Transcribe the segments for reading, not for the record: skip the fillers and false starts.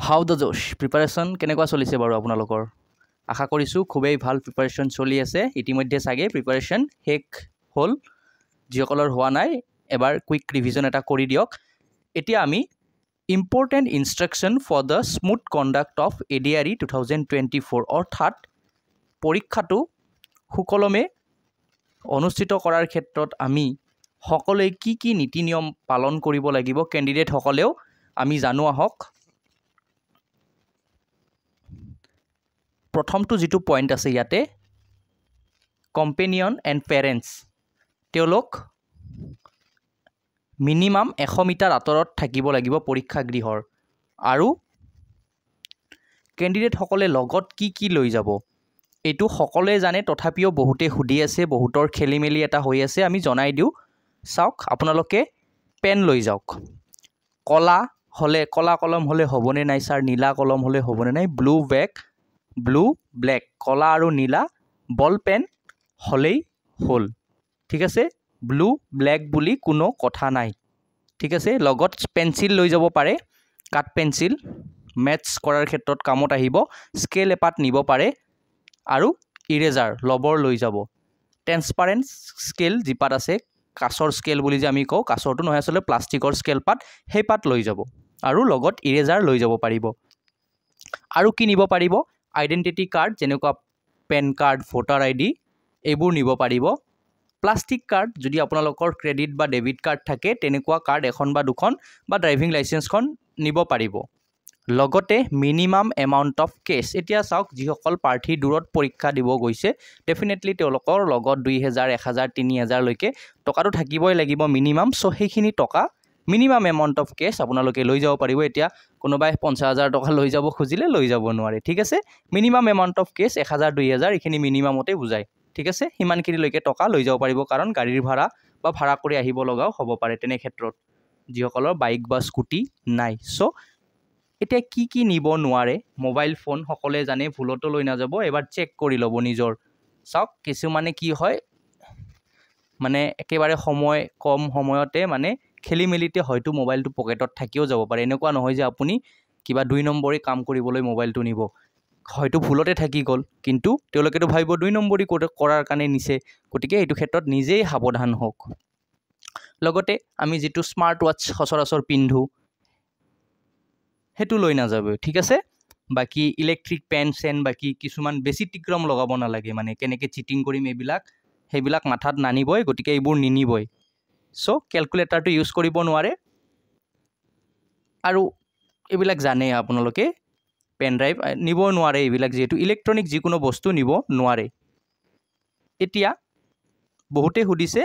হাউ the জোশ preparation কেনেকুৱা চলিছে বাৰু আপোনালোকৰ আশা কৰিছোঁ খুবেই ভাল প্ৰিপাৰেশ্যন চলি আছে ইতিমধ্যে চাগে প্ৰিপাৰেশ্যন শেষ হ'ল যিসকলৰ হোৱা নাই এবাৰ কুইক ৰিভিজন এটা কৰি দিয়ক এতিয়া আমি important instruction for the smooth conduct of ADRE 2024 অৰ্থাৎ পৰীক্ষাটো সুকলমে অনুষ্ঠিত কৰাৰ ক্ষেত্ৰত আমি সকলোৱে কি নীতি নিয়ম পালন কৰিব লাগিব কেণ্ডিডেটসকলেও আমি জানো আহক প্ৰথমটো যেটো পইণ্ট আছে ইয়াতে কম্পেনিয়ন এণ্ড পেৰেণ্টছ তেওঁলোক মিনিমাম 100 মিটাৰ আঁতৰত থাকিব লাগিব পৰীক্ষাগৃহৰ আৰু কেণ্ডিডেটসকলে লগত কি লৈ যাব এইটো সকলোৱে জানে তথাপিও বহুতে সুধি আছে বহুতৰ খেলিমেলি এটা হৈ আছে আমি জনাই দিও চাওক আপোনালোকে পেন লৈ যাওক কলা কলম হলে হ'বনে নাই স্যাৰ নীলা কলম হলে হ'বনে নাই ব্লু ব্ল্যাক কলা আৰু নীলা বল পেন হলেই হল ঠিক আছে ব্লু ব্ল্যাক বুলি কোনো কথা নাই ঠিক আছে লগত পেন্সিল লৈ যাব পাৰে কাট পেন্সিল ম্যাথছ কৰাৰ ক্ষেত্ৰত কামত আহিব স্কেল এপাত নিব পাৰে আৰু ইৰেজাৰ লবৰ লৈ যাব ট্ৰান্সপাৰেন্ট স্কেল জিপাত আছে কাছৰ স্কেল বুলি যে আমি কওঁ কাছৰটো নহয় আসলে প্লাষ্টিকৰ স্কেল পাত সেই পাত লৈ যাব আৰু লগত ইৰেজাৰ লৈ যাব পাৰিব আৰু কি নিব পাৰিব আইডেন্টিটি কাৰ্ড যেনেকুৱা পেন কাৰ্ড ভোটাৰ আইডি এইবোৰ নিব পাৰিব প্লাষ্টিক কাৰ্ড যদি আপোনালোকৰ ক্ৰেডিট বা ডেবিট কাৰ্ড থাকে তেনেকুৱা কাৰ্ড এখন বা দুখন বা ড্ৰাইভিং লাইসেন্সখন নিব পাৰিব লগতে মিনিমাম এমাউন্ট অফ কেশ এতিয়া চাওক যিসকল প্ৰাৰ্থী দূৰত পৰীক্ষা দিব গৈছে ডেফিনেটলি তেওঁলোকৰ লগত 2000 1000 3000 লৈকে টকাটো থাকিবই লাগিব মিনিমাম সো সেইখিনি টকা মিনিমাম এমাউন্ট অফ কেশ আপোনালোকে লৈ যাব পাৰিব এতিয়া কোনোবাই 50000 টকা লৈ যাব খুজিলে লৈ যাব নোৱাৰে ঠিক আছে মিনিমাম এমাউন্ট অফ কেশ 1000 2000 এখিনি মিনিমামতে বুজায় ঠিক আছে হিমানখিনি লৈকে টকা লৈ যাব পাৰিব কাৰণ গাড়ীৰ ভাড়া বা ভাড়া কৰি আহিব লগাও হ'ব পাৰে তেনে ক্ষেত্ৰত যিসকলৰ বাইক বা স্কুটি নাই সো এতিয়া কি নিব নোৱাৰে মোবাইল ফোন সকলে জানে ভুলটো লৈ না যাব এবাৰ চেক কৰি লব নিজৰ চাওক কিছু মানে কি হয় মানে একেবাৰে সময় কম সময়তে মানে খেলিমেলিতে হয়তো মোবাইলটো পকেটত থাকিও যাব পাৰে এনেকুৱা নহয় যে আপুনি কিবা 2 নম্বৰী কাম কৰিবলৈ মোবাইলটো নিব হয়তো ভুলতে থাকি গল কিন্তু তেওঁলোকেতো ভাবিব 2 নম্বৰী কৰাৰ কাৰণে নিছে গতিকে এইটো ক্ষেত্ৰত নিজেই সাৱধান হোক লগতে আমি যেটো স্মাৰ্ট ওয়াচ সচৰাচৰ পিন্ধু হেতু লৈ না যাবে ঠিক আছে বাকি ইলেক্ট্ৰিক পেন সেন বাকি কিছুমান বেছি টিক্ৰম লগাব না লাগে মানে কেনেকে চিটিং কৰিম এইবিলাক মাথাত নানিবই গতিকে এইবোৰ নিনিবই সো ক্যালকুলেটৰটো ইউজ কৰিব নোৱাৰে আৰু এইবিলাক জানে আপোনালোকে পেন ড্ৰাইভ নিব নোৱাৰে এইবিলাক যেটো ইলেক্ট্ৰনিক যিকোনো বস্তু নিব নোৱাৰে এতিয়া বহুতে সুধিছে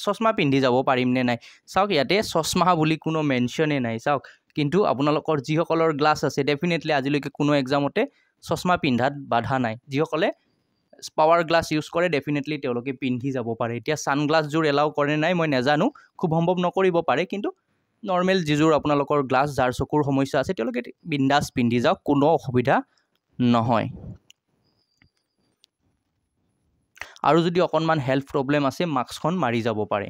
চশমা পিন্ধি যাব পাৰিম নে নাই চাওক ইয়াতে চশমা বুলি কোনো মেনশনে নাই চাওক কিন্তু আপোনালোকৰ যিসকলৰ গ্লাছ আছে ডেফিনেটলি আজিলৈকে কোনো এক্সামতে চশমা পিন্ধাত বাধা নাই যিসকলে পাৱাৰ গ্লাছ ইউজ কৰে ডেফিনেটলি তেওঁলোকে পিন্ধি যাব পাৰে এতিয়া সানগ্লাছ জোৰ এলাও কৰে নাই মই নেজানো খুব সম্ভৱ নকৰিব পাৰে কিন্তু নৰ্মেল যিজোৰ আপোনালোকৰ গ্লাছ যাৰ চকুৰ সমস্যা আছে তেওঁলোকে বিন্দাস পিন্ধি যাওক কোনো অসুবিধা নহয় আৰু যদি অকনমান হেল্থ প্ৰবলেম আছে মাস্কখন মাৰি যাব পাৰে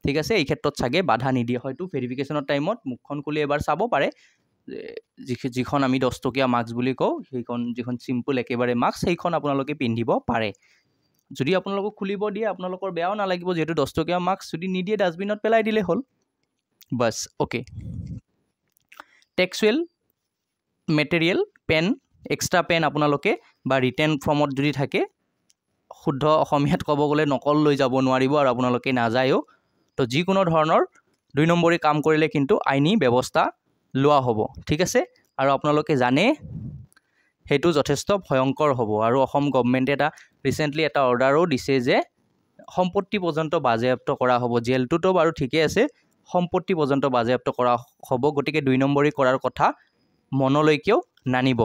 ঠিক আছে এই ক্ষেত্ৰত চাগে বাধা নিদিয়ে হয়তো ভেৰিফিকেশনৰ টাইমত মুখখন খুলি এবাৰ চাব পাৰে যিখন আমি 10 টকীয়া মাস্ক বুলি কও সেইখন যিখন সিম্পল একেবাৰে মাস্ক সেইখন আপোনালোকে পিন্ধিব পাৰে যদি আপোনালোকক খুলিব দিয়ে আপোনালোকৰ বেয়াও নালাগিব যেহেতু 10 টকীয়া মাস্ক যদি নিদিয়ে ডাস্টবিনত পেলাই দিলে হল বাস okay textual material pen extra pen আপোনালোকে বা ৰিটেন ফৰ্মত যদি থাকে শুদ্ধ অসমীয়াত ক'ব গলে নকল লৈ যাব নোৱাৰিব আৰু আপোনালোকে নাযায়ও তো যিকোনো ধৰণৰ 2 নম্বৰী কাম কৰিলে কিন্তু আইনী ব্যৱস্থা লোৱা হ'ব ঠিক আছে আৰু আপোনালোকে জানে হেতু যথেষ্ট ভয়ংকৰ হ'ব আৰু অসম গৱৰ্ণমেণ্টে এটা ৰিসেন্টলি এটা অৰ্ডাৰো দিছে যে সম্পত্তি পৰ্যন্ত বাজেয়াপ্ত কৰা হ'ব জেলটোতো বাৰু ঠিকে আছে সম্পত্তি পৰ্যন্ত বাজেয়াপ্ত কৰা হ'ব গতিকে 2 নম্বৰী কৰাৰ কথা মনলৈকেও নানিব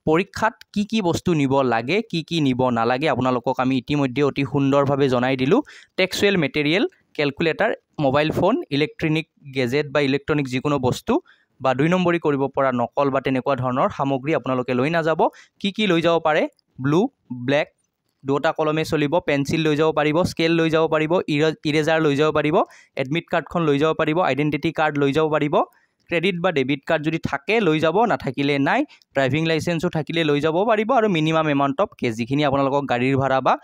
পৰীক্ষাত কি বস্তু নিব লাগে কি নিব নালাগে আপোনালোকক আমি ইতিমধ্যে অতি সুন্দৰভাৱে জনাই দিলো textual material calculator mobile phone electronic gadget বা ইলেক্ট্ৰনিক যিকোনো বস্তু বা 2 নম্বৰী কৰিব পৰা নকল বা তেনেকুৱা ধৰণৰ সামগ্ৰী আপোনালোকে লৈ না যাব কি লৈ যাব পাৰে ব্লু ব্ল্যাক দুটা কলমে চলিব পেন্সিল লৈ যাব পাৰিব স্কেল লৈ যাব পাৰিব ইৰেজাৰ লৈ যাব পাৰিব এডমিট কাৰ্ডখন লৈ যাব পাৰিব আইডেন্টিটি কাৰ্ড লৈ যাব পাৰিব ক্ৰেডিট বা ডেবিট কাৰ্ড যদি থাকে লৈ যাব, নাথাকিলে নাই। ড্ৰাইভিং লাইচেন্সো থাকিলে লৈ যাব পাৰিব, আৰু মিনিমাম এমাউণ্ট অফ কেছ যিখিনি আপোনালোকক গাড়ীৰ ভাড়া বা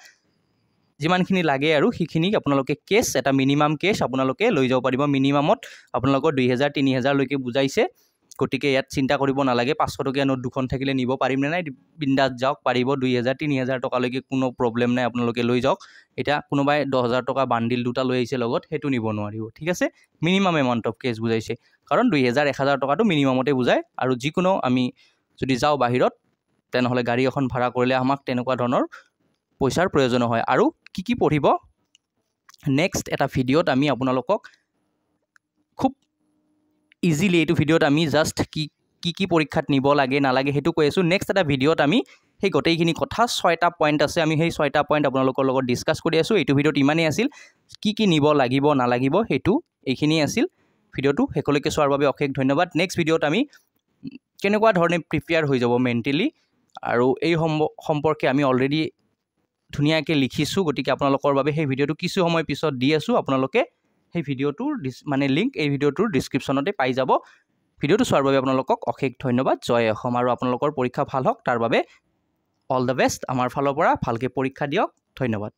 যিমানখিনি লাগে আৰু সেইখিনি আপোনালোকে কেছ, এটা মিনিমাম কেছ আপোনালোকে লৈ যাব পাৰিব। মিনিমামত আপোনালোকৰ 2000-3000লৈকে বুজাইছে, গতিকে ইয়াত চিন্তা কৰিব নালাগে। 500 টকীয়া নোট দুখন থাকিলে নিব পাৰিম নে নাই, বিন্দাছ যাওক, পাৰিব। 2000-3000 টকালৈকে কোনো প্ৰব্লেম নাই, আপোনালোকে লৈ যাওক। এতিয়া কোনোবাই 10,000 টকা বান্ডিল দুটা লৈ আহিছে লগত, সেইটো নিব নোৱাৰিব, ঠিক আছে। মিনিমাম এমাউণ্ট অফ কেছ বুজাইছে, কাৰণ 2000-1000 টকাটো মিনিমামতে বুজায়। আৰু যিকোনো আমি যদি যাওঁ বাহিৰত, তেনেহ'লে গাড়ী এখন ভাড়া কৰিলে আমাক তেনেকুৱা ধৰণৰ পইচাৰ প্ৰয়োজন হয়। আৰু কি পঢ়িব, নেক্সট এটা ভিডিঅ'ত আমি আপোনালোকক খুব ইজিলি এইটো ভিডিঅ'ত আমি জাষ্ট কি পৰীক্ষাত নিব লাগে নালাগে সেইটো কৈ আছোঁ। নেক্সট এটা ভিডিঅ'ত আমি সেই গোটেইখিনি কথা 6টা পইণ্ট আছে, আমি সেই 6টা পইণ্ট আপোনালোকৰ লগত ডিছকাছ কৰি আছোঁ। এইটো ভিডিঅ'ত ইমানেই আছিল, কি নিব লাগিব নালাগিব সেইটো এইখিনিয়ে আছিল। ভিডিঅ'টো শেষলৈকে চোৱাৰ বাবে অশেষ ধন্যবাদ। নেক্সট ভিডিঅ'ত আমি কেনেকুৱা ধৰণে প্ৰিপেয়াৰ হৈ যাব মেণ্টেলি, আৰু এই সম্পৰ্কে আমি অলৰেডি ধুনীয়াকৈ লিখিছোঁ, গতিকে আপোনালোকৰ বাবে সেই ভিডিঅ'টো কিছু সময় পিছত দি আছোঁ। আপোনালোকে সেই ভিডিঅ'টোৰ লিংক এই ভিডিঅ'টোৰ ডিছক্ৰিপশ্যনতে পাই যাব। ভিডিঅ'টো চোৱাৰ বাবে আপোনালোকক অশেষ ধন্যবাদ। জয় অসম। আৰু আপোনালোকৰ পৰীক্ষা ভাল হওক, তাৰ বাবে অল দ্য বেষ্ট আমাৰ ফালৰ পৰা। ভালকৈ পৰীক্ষা দিয়ক। ধন্যবাদ।